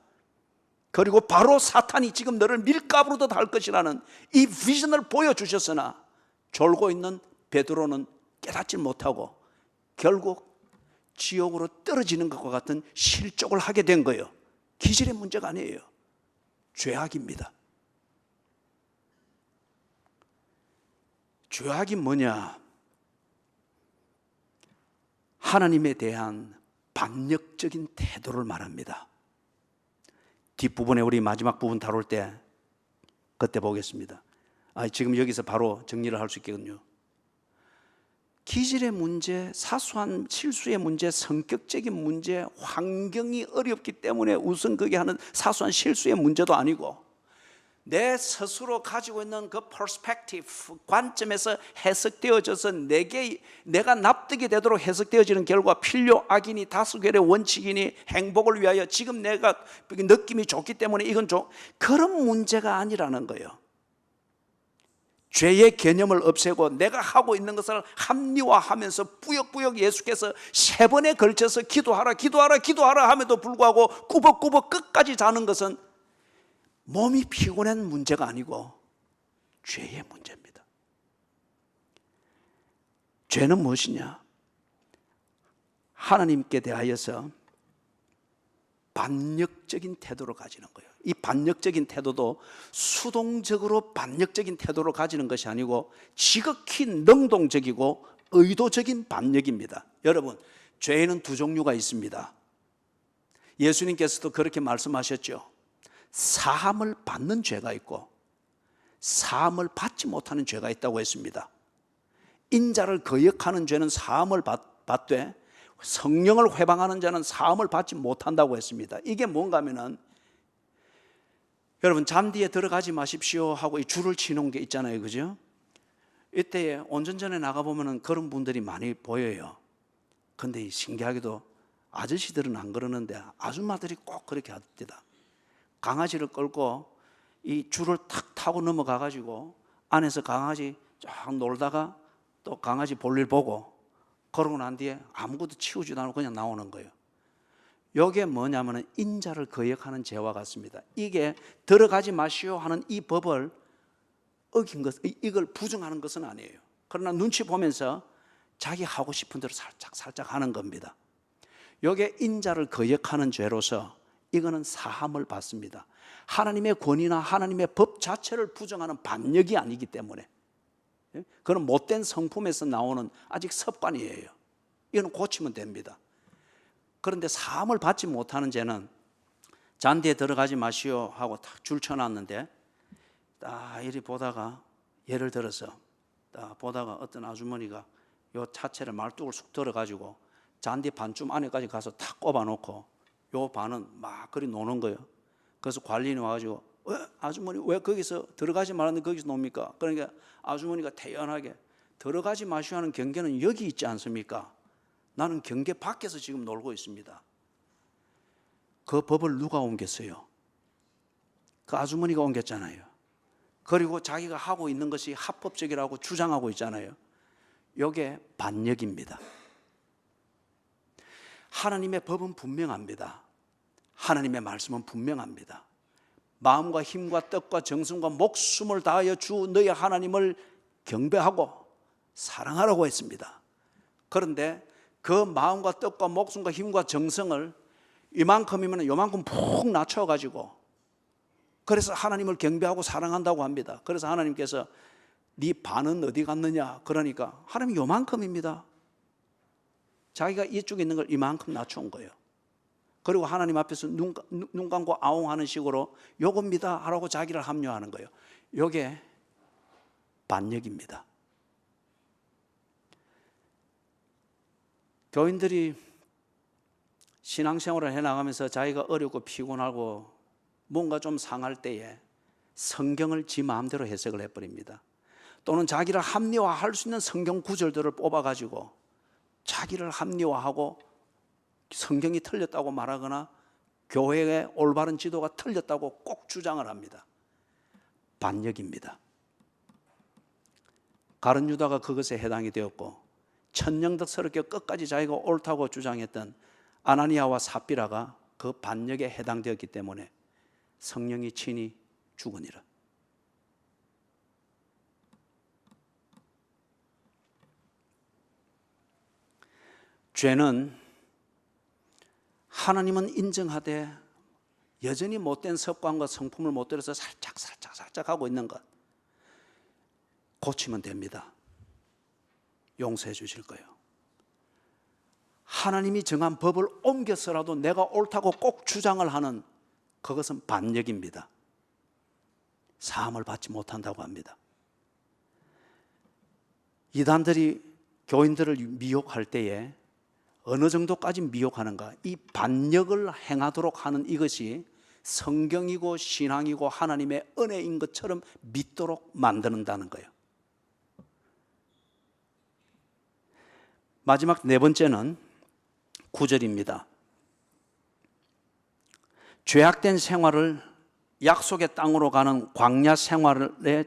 그리고 바로 사탄이 지금 너를 밀가부르듯 할 것이라는 이 비전을 보여주셨으나 졸고 있는 베드로는 깨닫지 못하고 결국 지옥으로 떨어지는 것과 같은 실족을 하게 된 거예요. 기질의 문제가 아니에요. 죄악입니다. 죄악이 뭐냐? 하나님에 대한 반역적인 태도를 말합니다. 뒷부분에 우리 마지막 부분 다룰 때 그때 보겠습니다. 지금 여기서 바로 정리를 할 수 있겠군요. 기질의 문제, 사소한 실수의 문제, 성격적인 문제, 환경이 어렵기 때문에 우선 그게 하는 사소한 실수의 문제도 아니고 내 스스로 가지고 있는 그 퍼스펙티브, 관점에서 해석되어져서 내가 납득이 되도록 해석되어지는 결과 필요, 악이니 다수결의 원칙이니 행복을 위하여 지금 내가 느낌이 좋기 때문에 이건 그런 문제가 아니라는 거예요. 죄의 개념을 없애고 내가 하고 있는 것을 합리화하면서 뿌역뿌역 예수께서 3번에 걸쳐서 기도하라 기도하라 기도하라 함에도 불구하고 꾸벅꾸벅 끝까지 자는 것은 몸이 피곤한 문제가 아니고 죄의 문제입니다. 죄는 무엇이냐? 하나님께 대하여서 반역적인 태도를 가지는 거예요. 이 반역적인 태도도 수동적으로 반역적인 태도를 가지는 것이 아니고 지극히 능동적이고 의도적인 반역입니다. 여러분, 죄에는 2종류가 있습니다. 예수님께서도 그렇게 말씀하셨죠. 사함을 받는 죄가 있고 사함을 받지 못하는 죄가 있다고 했습니다. 인자를 거역하는 죄는 사함을 받되 성령을 회방하는 자는 사함을 받지 못한다고 했습니다. 이게 뭔가 하면은 여러분 잔디에 들어가지 마십시오 하고 이 줄을 치는 게 있잖아요, 그죠? 이때 온전전에 나가보면 그런 분들이 많이 보여요. 근데 신기하게도 아저씨들은 안 그러는데 아줌마들이 꼭 그렇게 합니다. 강아지를 끌고 이 줄을 탁 타고 넘어가가지고 안에서 강아지 쫙 놀다가 또 강아지 볼일 보고 그러고 난 뒤에 아무것도 치우지도 않고 그냥 나오는 거예요. 이게 뭐냐면 인자를 거역하는 죄와 같습니다. 이게 들어가지 마시오 하는 이 법을 어긴 것, 이걸 부정하는 것은 아니에요. 그러나 눈치 보면서 자기 하고 싶은 대로 살짝 하는 겁니다. 이게 인자를 거역하는 죄로서 이거는 사함을 받습니다. 하나님의 권위나 하나님의 법 자체를 부정하는 반역이 아니기 때문에, 그건 못된 성품에서 나오는 아직 습관이에요. 이건 고치면 됩니다. 그런데 사함을 받지 못하는 죄는 잔디에 들어가지 마시오 하고 탁 줄 쳐놨는데 딱 이리 보다가, 예를 들어서 딱 보다가 어떤 아주머니가 요 차체를 말뚝을 쑥 들어가지고 잔디 반쯤 안에까지 가서 탁 꼽아놓고 요 반은 막 그리 노는 거예요. 그래서 관리인이 와가지고 아주머니 왜 거기서 들어가지 말았는데 거기서 놉니까? 그러니까 아주머니가 태연하게 들어가지 마시오 하는 경계는 여기 있지 않습니까? 나는 경계 밖에서 지금 놀고 있습니다. 그 법을 누가 옮겼어요? 그 아주머니가 옮겼잖아요. 그리고 자기가 하고 있는 것이 합법적이라고 주장하고 있잖아요. 이게 반역입니다. 하나님의 법은 분명합니다. 하나님의 말씀은 분명합니다. 마음과 힘과 뜻과 정성과 목숨을 다하여 주 너희 하나님을 경배하고 사랑하라고 했습니다. 그런데 그 마음과 뜻과 목숨과 힘과 정성을 이만큼이면 요만큼 푹 낮춰가지고 그래서 하나님을 경배하고 사랑한다고 합니다. 그래서 하나님께서 네 반은 어디 갔느냐? 그러니까 하나님 요만큼입니다. 자기가 이쪽에 있는 걸 이만큼 낮춘 거예요. 그리고 하나님 앞에서 눈 감고 아웅하는 식으로 요겁니다 하라고 자기를 합리화하는 거예요. 요게 반역입니다. 교인들이 신앙생활을 해나가면서 자기가 어렵고 피곤하고 뭔가 좀 상할 때에 성경을 지 마음대로 해석을 해버립니다. 또는 자기를 합리화할 수 있는 성경 구절들을 뽑아가지고 자기를 합리화하고 성경이 틀렸다고 말하거나 교회의 올바른 지도가 틀렸다고 꼭 주장을 합니다. 반역입니다. 가룟 유다가 그것에 해당이 되었고 천연덕스럽게 끝까지 자기가 옳다고 주장했던 아나니아와 삽비라가 그 반역에 해당되었기 때문에 성령이 친히 죽으니라. 죄는 하나님은 인정하되 여전히 못된 습관과 성품을 못 들여서 살짝 하고 있는 것 고치면 됩니다. 용서해 주실 거예요. 하나님이 정한 법을 옮겨서라도 내가 옳다고 꼭 주장을 하는 그것은 반역입니다. 사함을 받지 못한다고 합니다. 이단들이 교인들을 미혹할 때에 어느 정도까지 미혹하는가? 이 반역을 행하도록 하는 이것이 성경이고 신앙이고 하나님의 은혜인 것처럼 믿도록 만드는다는 거예요. 마지막 네 번째는 9절입니다. 죄악된 생활을 약속의 땅으로 가는 광야 생활에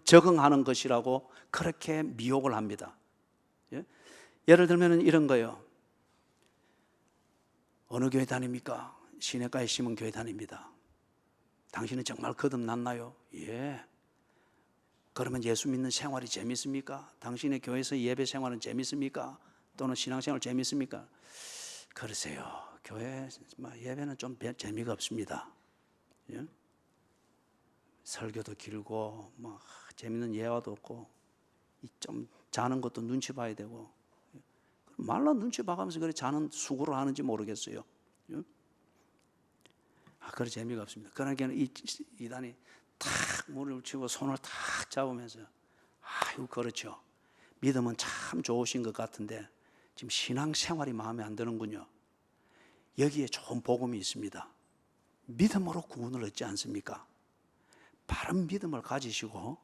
적응하는 것이라고 그렇게 미혹을 합니다. 예를 들면 이런 거예요. 어느 교회 다닙니까? 시내가에 심은 교회 다닙니다. 당신은 정말 거듭났나요? 예. 그러면 예수 믿는 생활이 재밌습니까? 당신의 교회에서 예배 생활은 재밌습니까? 또는 신앙생활 재밌습니까? 그러세요. 교회 예배는 좀 재미가 없습니다. 예? 설교도 길고 재밌는 예화도 없고 좀 자는 것도 눈치 봐야 되고 말로 눈치 봐가면서 그래 자는 수고를 하는지 모르겠어요. 예? 그래 재미가 없습니다. 그러니까 이단이 탁 무릎을 치고 손을 탁 잡으면서 아유 그렇죠. 믿음은 참 좋으신 것 같은데 지금 신앙생활이 마음에 안 드는군요. 여기에 좋은 복음이 있습니다. 믿음으로 구원을 얻지 않습니까? 바른 믿음을 가지시고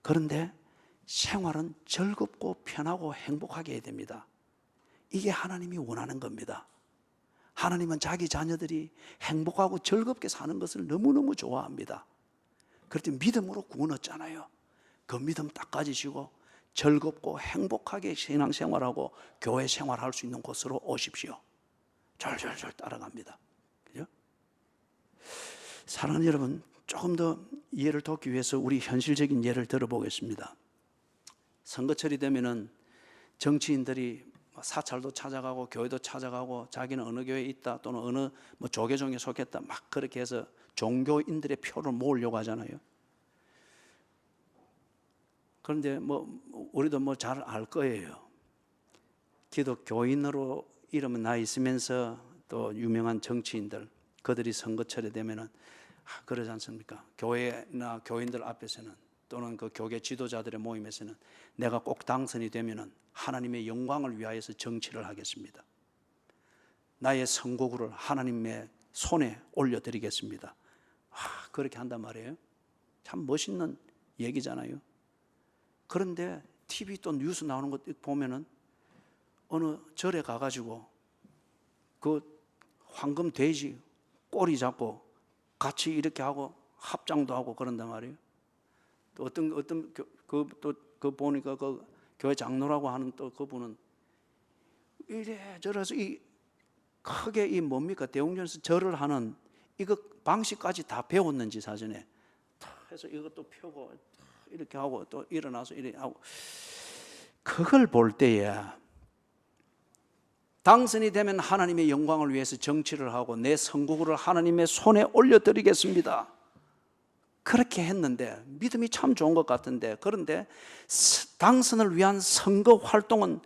그런데 생활은 즐겁고 편하고 행복하게 해야 됩니다. 이게 하나님이 원하는 겁니다. 하나님은 자기 자녀들이 행복하고 즐겁게 사는 것을 너무너무 좋아합니다. 그럴 때 믿음으로 구원 얻잖아요. 그 믿음 딱 가지시고 즐겁고 행복하게 신앙생활하고 교회 생활할 수 있는 곳으로 오십시오. 절절절 따라갑니다. 그죠? 사랑하는 여러분, 조금 더 이해를 돕기 위해서 우리 현실적인 예를 들어보겠습니다. 선거철이 되면은 정치인들이 사찰도 찾아가고 교회도 찾아가고 자기는 어느 교회에 있다 또는 어느 조계종에 속했다 막 그렇게 해서 종교인들의 표를 모으려고 하잖아요. 그런데 우리도 잘 알 거예요. 기독교인으로 이름은 나 있으면서 또 유명한 정치인들 그들이 선거철에 되면은 그러지 않습니까? 교회나 교인들 앞에서는 또는 그 교계 지도자들의 모임에서는 내가 꼭 당선이 되면은 하나님의 영광을 위하여서 정치를 하겠습니다. 나의 선거구를 하나님의 손에 올려드리겠습니다. 그렇게 한단 말이에요. 참 멋있는 얘기잖아요. 그런데 TV 또 뉴스 나오는 것 보면은 어느 절에 가가지고 그 황금 돼지 꼬리 잡고 같이 이렇게 하고 합장도 하고 그런단 말이에요. 또 어떤 그 보니까 그 교회 장로라고 하는 또 그분은 이래 저래서 이 크게 이 뭡니까 대웅전에서 절을 하는 이거 방식까지 다 배웠는지 사전에 해서 이것도 펴고 이렇게 하고 또 일어나서 이렇게 하고 그걸 볼 때에 당선이 되면 하나님의 영광을 위해서 정치를 하고 내 선거구를 하나님의 손에 올려드리겠습니다. 그렇게 했는데 믿음이 참 좋은 것 같은데 그런데 당선을 위한 선거 활동은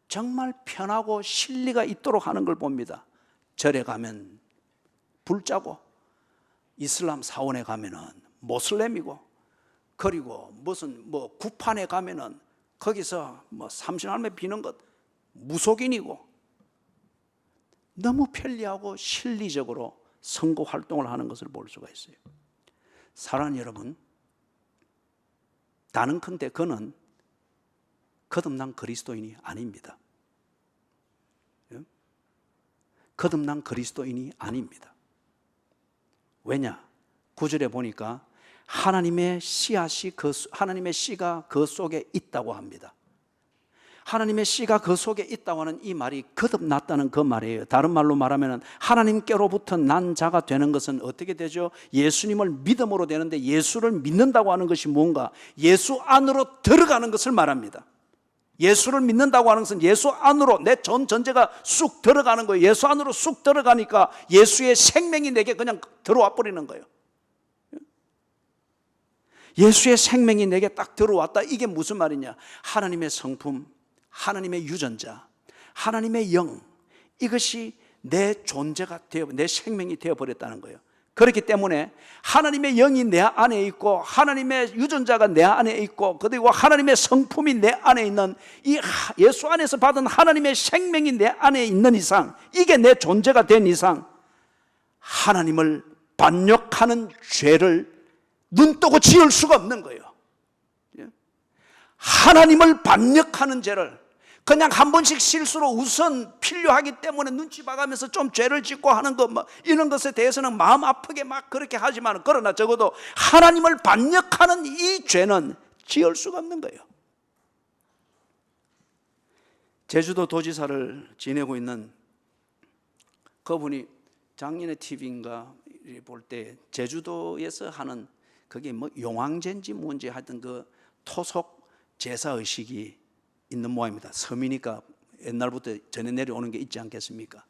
정말 편하고 실리가 있도록 하는 걸 봅니다. 절에 가면 불자고 이슬람 사원에 가면은 모슬렘이고 그리고 무슨 구판에 가면은 거기서 삼신할매 비는 것 무속인이고 너무 편리하고 실리적으로 선거 활동을 하는 것을 볼 수가 있어요. 사랑하는 여러분, 단언컨대 그는 거듭난 그리스도인이 아닙니다. 거듭난 그리스도인이 아닙니다. 왜냐? 9절에 보니까 하나님의 씨앗이 하나님의 씨가 그 속에 있다고 합니다. 하나님의 씨가 그 속에 있다고 하는 이 말이 거듭났다는 그 말이에요. 다른 말로 말하면 하나님께로부터 난 자가 되는 것은 어떻게 되죠? 예수님을 믿음으로 되는데 예수를 믿는다고 하는 것이 뭔가? 예수 안으로 들어가는 것을 말합니다. 예수를 믿는다고 하는 것은 예수 안으로 내 전 전제가 쑥 들어가는 거예요. 예수 안으로 쑥 들어가니까 예수의 생명이 내게 그냥 들어와 버리는 거예요. 예수의 생명이 내게 딱 들어왔다. 이게 무슨 말이냐? 하나님의 성품, 하나님의 유전자, 하나님의 영, 이것이 내 존재가 되어 내 생명이 되어버렸다는 거예요. 그렇기 때문에 하나님의 영이 내 안에 있고 하나님의 유전자가 내 안에 있고 그리고 하나님의 성품이 내 안에 있는 이 예수 안에서 받은 하나님의 생명이 내 안에 있는 이상, 이게 내 존재가 된 이상 하나님을 반역하는 죄를 눈뜨고 지을 수가 없는 거예요. 하나님을 반역하는 죄를 그냥 한 번씩 실수로 우선 필요하기 때문에 눈치 봐가면서 좀 죄를 짓고 하는 것 이런 것에 대해서는 마음 아프게 막 그렇게 하지만 그러나 적어도 하나님을 반역하는 이 죄는 지을 수가 없는 거예요. 제주도 도지사를 지내고 있는 그분이 작년에 TV인가 볼 때 제주도에서 하는 그게 용왕제인지 뭔지 하여튼 그 토속 제사 의식이 있는 모양입니다. 섬이니까 옛날부터 전해 내려오는 게 있지 않겠습니까?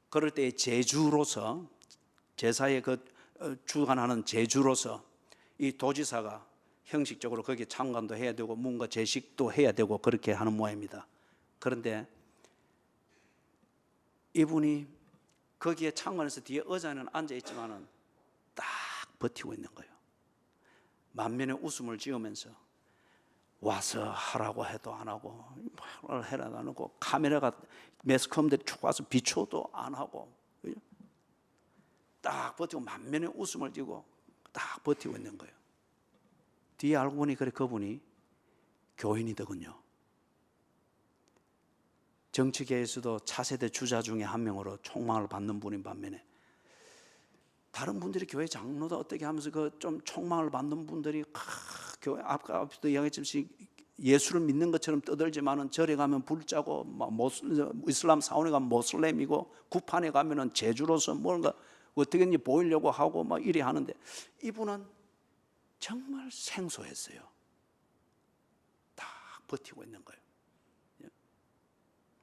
그럴 때 제주로서 제사에 주관하는 제주로서 이 도지사가 형식적으로 거기에 참관도 해야 되고 뭔가 제식도 해야 되고 그렇게 하는 모양입니다. 그런데 이분이 거기에 참관해서 뒤에 의자는 앉아 있지만은 딱 버티고 있는 거예요. 만면에 웃음을 지으면서 와서 하라고 해도 안 하고 뭘 해라도 안 하고 카메라가 매스컴들이 쭉 와서 비춰도 안 하고 딱 버티고 만면에 웃음을 지고 딱 버티고 있는 거예요. 뒤에 알고 보니 그분이 교인이더군요. 정치계에서도 차세대 주자 중에 한 명으로 총망을 받는 분인 반면에 다른 분들이 교회 장로다 어떻게 하면서 그 좀 총망을 받는 분들이 교회 앞도 이야기했듯이 예수를 믿는 것처럼 떠들지만은 절에 가면 불자고 이슬람 사원에 가면 모슬렘이고 구판에 가면은 제주로서 뭔가 어떻게든지 보이려고 하고 막 이리 하는데 이분은 정말 생소했어요. 다 버티고 있는 거예요.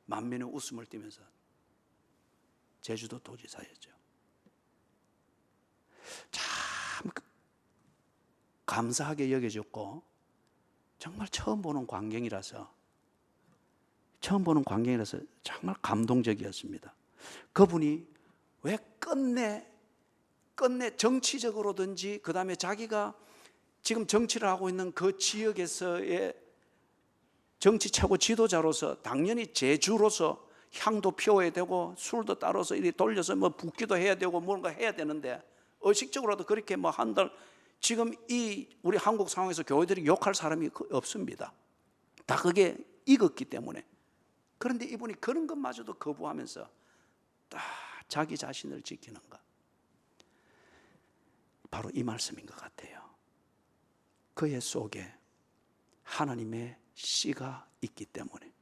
만면에 웃음을 띠면서 제주도 도지사였죠. 참 감사하게 여겨졌고 정말 처음 보는 광경이라서 정말 감동적이었습니다. 그분이 왜 끝내 정치적으로든지 그 다음에 자기가 지금 정치를 하고 있는 그 지역에서의 정치 최고 지도자로서 당연히 제주로서 향도 피워야 되고 술도 따라서 이리 돌려서 뭐 붓기도 해야 되고 뭔가 해야 되는데 의식적으로도 그렇게 뭐 한들 지금 이 우리 한국 상황에서 교회들이 욕할 사람이 없습니다. 다 그게 익었기 때문에. 그런데 이분이 그런 것마저도 거부하면서 딱 자기 자신을 지키는 것. 바로 이 말씀인 것 같아요. 그의 속에 하나님의 씨가 있기 때문에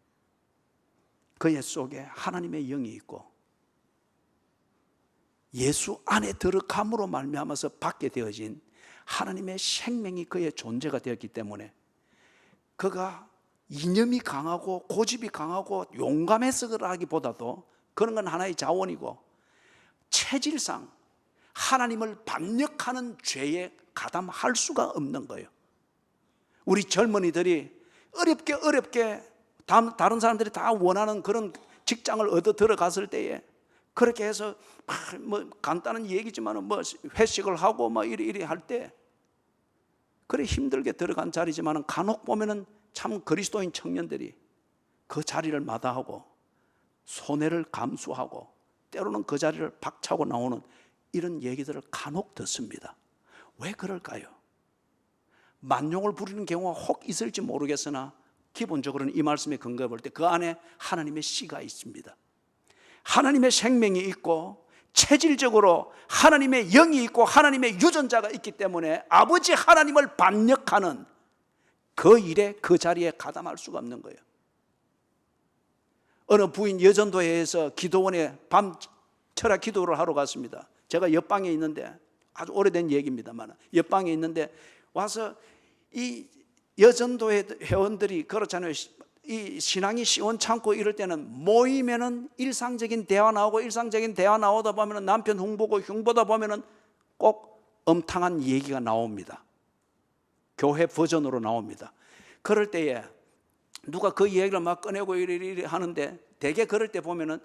그의 속에 하나님의 영이 있고 예수 안에 들어감으로 말미암아서 받게 되어진 하나님의 생명이 그의 존재가 되었기 때문에 그가 이념이 강하고 고집이 강하고 용감해서 그러기보다도 그런 건 하나의 자원이고 체질상 하나님을 반역하는 죄에 가담할 수가 없는 거예요. 우리 젊은이들이 어렵게 다른 사람들이 다 원하는 그런 직장을 얻어 들어갔을 때에 그렇게 해서 뭐 간단한 얘기지만 뭐 회식을 하고 뭐 이리 할 때 그래 힘들게 들어간 자리지만 간혹 보면은 참 그리스도인 청년들이 그 자리를 마다하고 손해를 감수하고 때로는 그 자리를 박차고 나오는 이런 얘기들을 간혹 듣습니다. 왜 그럴까요? 만용을 부리는 경우가 혹 있을지 모르겠으나 기본적으로는 이 말씀에 근거해 볼 때 그 안에 하나님의 씨가 있습니다. 하나님의 생명이 있고 체질적으로 하나님의 영이 있고 하나님의 유전자가 있기 때문에 아버지 하나님을 반역하는 그 일에 그 자리에 가담할 수가 없는 거예요. 어느 부인 여전도회에서 기도원에 밤 철학 기도를 하러 갔습니다. 제가 옆방에 있는데 아주 오래된 얘기입니다만 옆방에 있는데 와서 이 여전도회 회원들이 그렇잖아요. 이 신앙이 시원찮고 이럴 때는 모이면은 일상적인 대화 나오고 일상적인 대화 나오다 보면은 남편 흉보다 보면은 꼭 엄탕한 얘기가 나옵니다. 교회 버전으로 나옵니다. 그럴 때에 누가 그 얘기를 막 꺼내고 이리 하는데 대개 그럴 때 보면은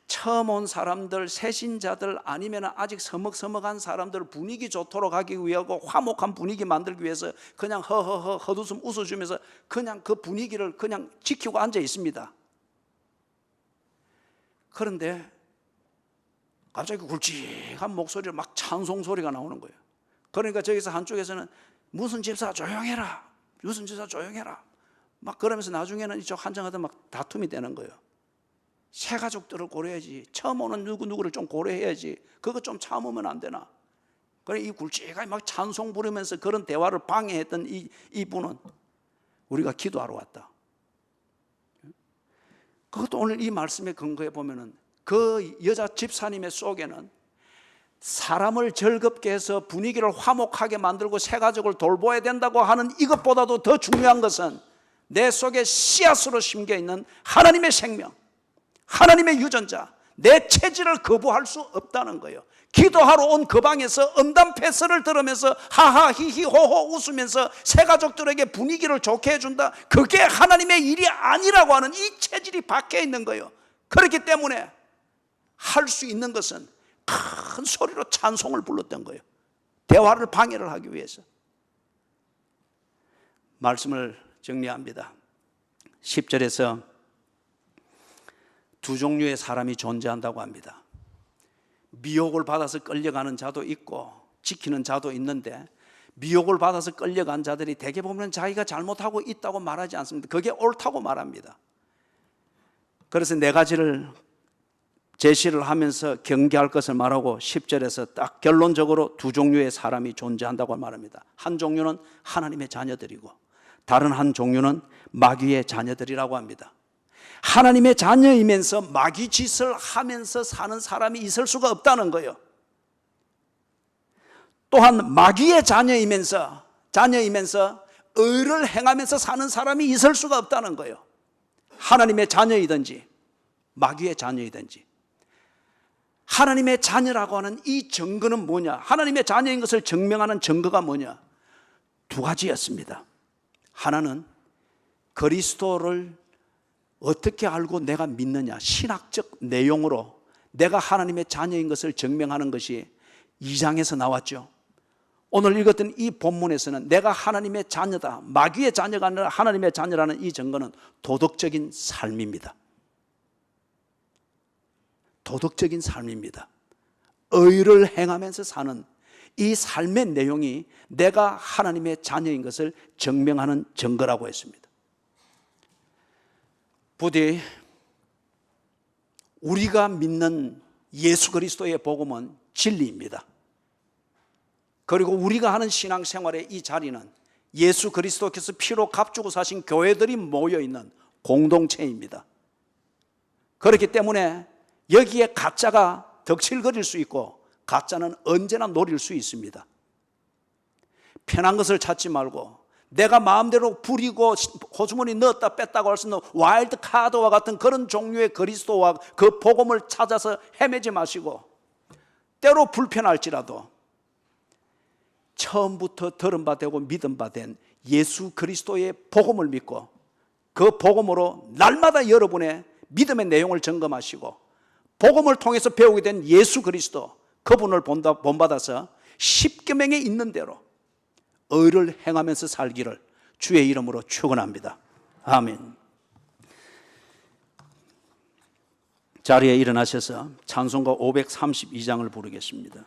처음 온 사람들, 새신자들 아니면 아직 서먹서먹한 사람들 분위기 좋도록 하기 위하고 화목한 분위기 만들기 위해서 그냥 허허허 헛웃음 웃어주면서 그냥 그 분위기를 그냥 지키고 앉아 있습니다. 그런데 갑자기 굵직한 목소리로 막 찬송 소리가 나오는 거예요. 그러니까 저기서 한쪽에서는 무슨 집사 조용해라, 무슨 집사 조용해라 막 그러면서 나중에는 이쪽 한정하다 막 다툼이 되는 거예요. 새 가족들을 고려해야지. 처음 오는 누구를 좀 고려해야지. 그거 좀 참으면 안 되나? 그래 이 굵직하게 막 찬송 부르면서 그런 대화를 방해했던 이분은 우리가 기도하러 왔다. 그것도 오늘 이 말씀에 근거해 보면은 그 여자 집사님의 속에는 사람을 즐겁게 해서 분위기를 화목하게 만들고 새 가족을 돌보아야 된다고 하는 이것보다도 더 중요한 것은 내 속에 씨앗으로 심겨 있는 하나님의 생명, 하나님의 유전자, 내 체질을 거부할 수 없다는 거예요. 기도하러 온 그 방에서 음담 패스를 들으면서 하하 히히 호호 웃으면서 새 가족들에게 분위기를 좋게 해준다. 그게 하나님의 일이 아니라고 하는 이 체질이 박혀 있는 거예요. 그렇기 때문에 할 수 있는 것은 큰 소리로 찬송을 불렀던 거예요. 대화를 방해를 하기 위해서. 말씀을 정리합니다. 10절에서 두 종류의 사람이 존재한다고 합니다. 미혹을 받아서 끌려가는 자도 있고 지키는 자도 있는데, 미혹을 받아서 끌려간 자들이 대개 보면 자기가 잘못하고 있다고 말하지 않습니다. 그게 옳다고 말합니다. 그래서 네 가지를 제시를 하면서 경계할 것을 말하고 10절에서 딱 결론적으로 두 종류의 사람이 존재한다고 말합니다. 한 종류는 하나님의 자녀들이고 다른 한 종류는 마귀의 자녀들이라고 합니다. 하나님의 자녀이면서 마귀 짓을 하면서 사는 사람이 있을 수가 없다는 거예요. 또한 마귀의 자녀이면서 의를 행하면서 사는 사람이 있을 수가 없다는 거예요. 하나님의 자녀이든지 마귀의 자녀이든지. 하나님의 자녀라고 하는 이 증거는 뭐냐? 하나님의 자녀인 것을 증명하는 증거가 뭐냐? 두 가지였습니다. 하나는 그리스도를 어떻게 알고 내가 믿느냐, 신학적 내용으로 내가 하나님의 자녀인 것을 증명하는 것이 2장에서 나왔죠. 오늘 읽었던 이 본문에서는 내가 하나님의 자녀다, 마귀의 자녀가 아니라 하나님의 자녀라는 이 증거는 도덕적인 삶입니다. 도덕적인 삶입니다. 의를 행하면서 사는 이 삶의 내용이 내가 하나님의 자녀인 것을 증명하는 증거라고 했습니다. 부디 우리가 믿는 예수 그리스도의 복음은 진리입니다. 그리고 우리가 하는 신앙생활의 이 자리는 예수 그리스도께서 피로 값주고 사신 교회들이 모여있는 공동체입니다. 그렇기 때문에 여기에 가짜가 덕칠거릴 수 있고 가짜는 언제나 노릴 수 있습니다. 편한 것을 찾지 말고 내가 마음대로 부리고 호주머니 넣었다 뺐다고 할 수 있는 와일드 카드와 같은 그런 종류의 그리스도와 그 복음을 찾아서 헤매지 마시고, 때로 불편할지라도 처음부터 들은 바 되고 믿은 바 된 예수 그리스도의 복음을 믿고 그 복음으로 날마다 여러분의 믿음의 내용을 점검하시고 복음을 통해서 배우게 된 예수 그리스도, 그분을 본받아서 십계명에 있는 대로 의를 행하면서 살기를 주의 이름으로 축원합니다. 아멘. 자리에 일어나셔서 찬송가 532장을 부르겠습니다.